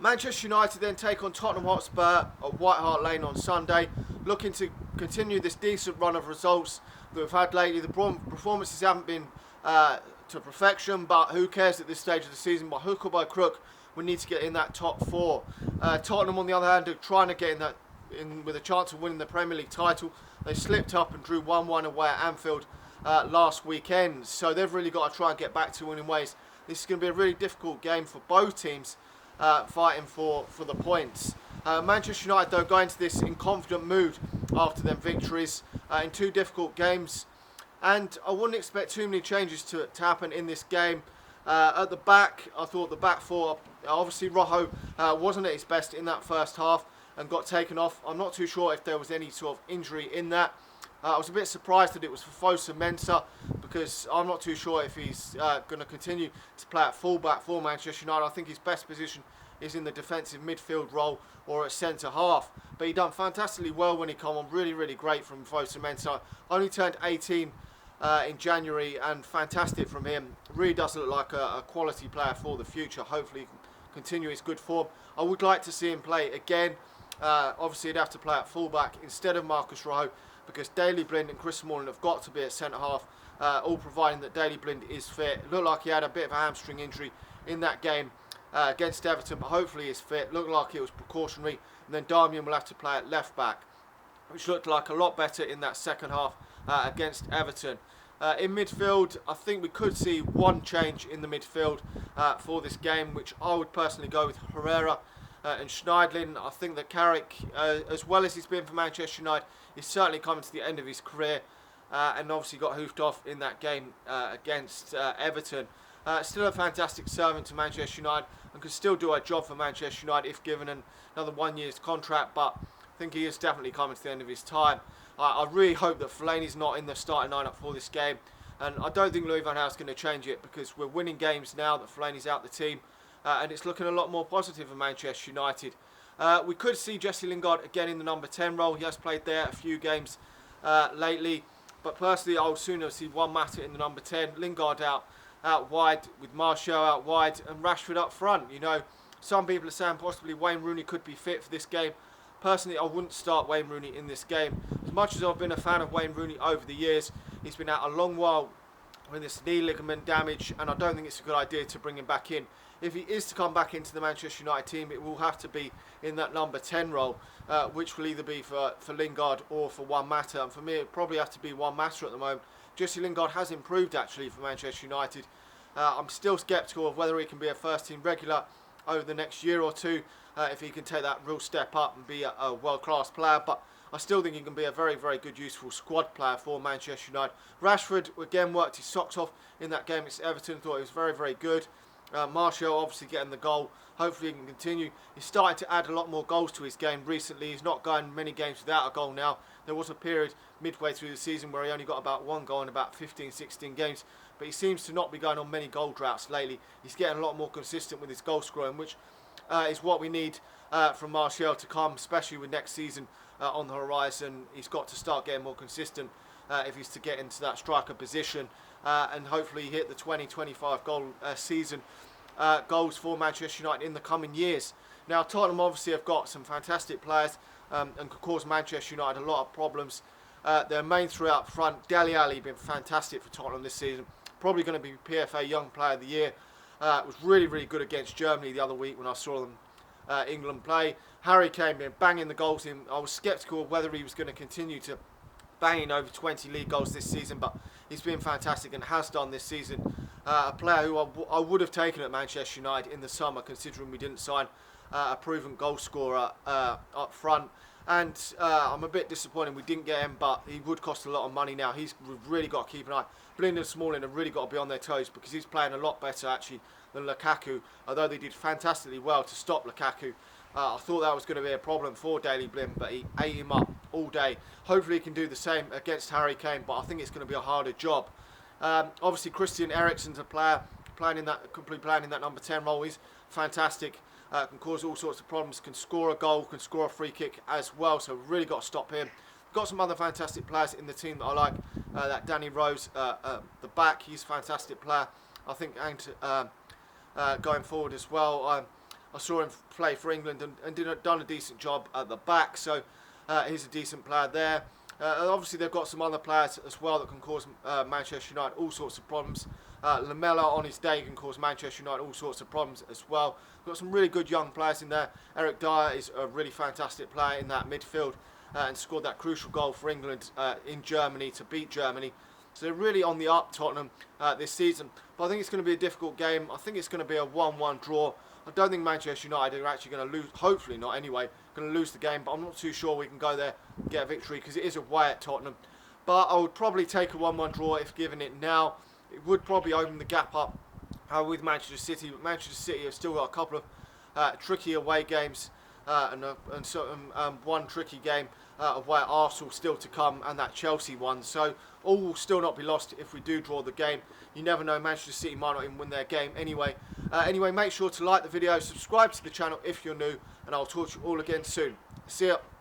Manchester United then take on Tottenham Hotspur at White Hart Lane on Sunday, looking to continue this decent run of results that we've had lately. The performances haven't been to perfection, but who cares at this stage of the season? By hook or by crook, we need to get in that top four. Tottenham, on the other hand, are trying to get in with a chance of winning the Premier League title. They slipped up and drew 1-1 away at Anfield last weekend, so they've really got to try and get back to winning ways. This is going to be a really difficult game for both teams, fighting for the points. Manchester United, though, go into this in confident mood after them victories in two difficult games, and I wouldn't expect too many changes to happen in this game. At the back, I thought the back four, obviously Rojo wasn't at his best in that first half and got taken off. I'm not too sure if there was any sort of injury in that. I was a bit surprised that it was for Fosu-Mensah, because I'm not too sure if he's going to continue to play at full-back for Manchester United. I think his best position is in the defensive midfield role or at centre-half. But he done fantastically well when he came on. Really, really great from Fosu-Mensah. Only turned 18 in January, and fantastic from him. Really does look like a quality player for the future. Hopefully he can continue his good form. I would like to see him play again. Obviously he'd have to play at full-back instead of Marcus Rojo, because Daley Blind and Chris Smalling have got to be at centre-half, all providing that Daley Blind is fit. It looked like he had a bit of a hamstring injury in that game against Everton, but hopefully he's fit. Looked like it was precautionary. And then Darmian will have to play at left-back, which looked like a lot better in that second half against Everton. In midfield, I think we could see one change in the midfield for this game, which I would personally go with Herrera and Schneidlin. I think that Carrick, as well as he's been for Manchester United, is certainly coming to the end of his career, and obviously got hoofed off in that game against Everton. Still a fantastic servant to Manchester United and could still do a job for Manchester United if given another 1 year's contract, but I think he is definitely coming to the end of his time. I really hope that Fellaini's not in the starting lineup for this game, and I don't think Louis van Gaal is going to change it, because we're winning games now that Fellaini's out the team, and it's looking a lot more positive for Manchester United. We could see Jesse Lingard again in the number 10 role. He has played there a few games lately, but personally I would sooner see Juan Mata in the number 10, Lingard out wide with Martial out wide and Rashford up front. You know, some people are saying possibly Wayne Rooney could be fit for this game. Personally, I wouldn't start Wayne Rooney in this game. As much as I've been a fan of Wayne Rooney over the years, he's been out a long while with this knee ligament damage, and I don't think it's a good idea to bring him back in. If he is to come back into the Manchester United team, it will have to be in that number 10 role, which will either be for Lingard or for Juan Mata. And for me, it probably has to be Juan Mata at the moment. Jesse Lingard has improved actually for Manchester United. I'm still sceptical of whether he can be a first-team regular over the next year or two, if he can take that real step up and be a world-class player. But I still think he can be a very, very good, useful squad player for Manchester United. Rashford, again, worked his socks off in that game against Everton. Thought he was very, very good. Martial obviously getting the goal. Hopefully he can continue. He's starting to add a lot more goals to his game recently. He's not going many games without a goal now. There was a period midway through the season where he only got about one goal in about 15, 16 games. But he seems to not be going on many goal droughts lately. He's getting a lot more consistent with his goal scoring, which is what we need from Martial to come, especially with next season on the horizon. He's got to start getting more consistent if he's to get into that striker position and hopefully hit the 20-25 goal season goals for Manchester United in the coming years. Now, Tottenham obviously have got some fantastic players and could cause Manchester United a lot of problems. Their main three up front, Dele Alli, been fantastic for Tottenham this season. Probably going to be PFA Young Player of the Year. Was really, really good against Germany the other week when I saw them England play. Harry Kane been banging the goals in. I was sceptical of whether he was going to continue to bang in over 20 league goals this season, but he's been fantastic and has done this season. A player who I would have taken at Manchester United in the summer, considering we didn't sign a proven goal scorer up front. And I'm a bit disappointed we didn't get him, but he would cost a lot of money now. We've really got to keep an eye. Blind and Smalling have really got to be on their toes, because he's playing a lot better actually than Lukaku, although they did fantastically well to stop Lukaku. I thought that was going to be a problem for Daley Blind, but he ate him up all day. Hopefully he can do the same against Harry Kane, but I think it's going to be a harder job. Obviously Christian Eriksen's a player playing in that number 10 role. He's fantastic. Can cause all sorts of problems, can score a goal, can score a free kick as well, so we've really got to stop him. Got some other fantastic players in the team that I like. That Danny Rose, the back, he's a fantastic player, I think, and going forward as well. I saw him play for England and done a decent job at the back, so he's a decent player there. Obviously they've got some other players as well that can cause Manchester United all sorts of problems. Lamella on his day can cause Manchester United all sorts of problems as well. We've got some really good young players in there. Eric Dyer is a really fantastic player in that midfield and scored that crucial goal for England in Germany to beat Germany. So they're really on the up, Tottenham, this season. But I think it's going to be a difficult game. I think it's going to be a 1-1 draw. I don't think Manchester United are actually going to lose, hopefully not anyway, going to lose the game, but I'm not too sure we can go there and get a victory because it is away at Tottenham. But I would probably take a 1-1 draw if given it now. It would probably open the gap up with Manchester City, but Manchester City have still got a couple of tricky away games and one tricky game away at Arsenal still to come, and that Chelsea one. So all will still not be lost if we do draw the game. You never know, Manchester City might not even win their game anyway. Anyway, make sure to like the video, subscribe to the channel if you're new, and I'll talk to you all again soon. See ya.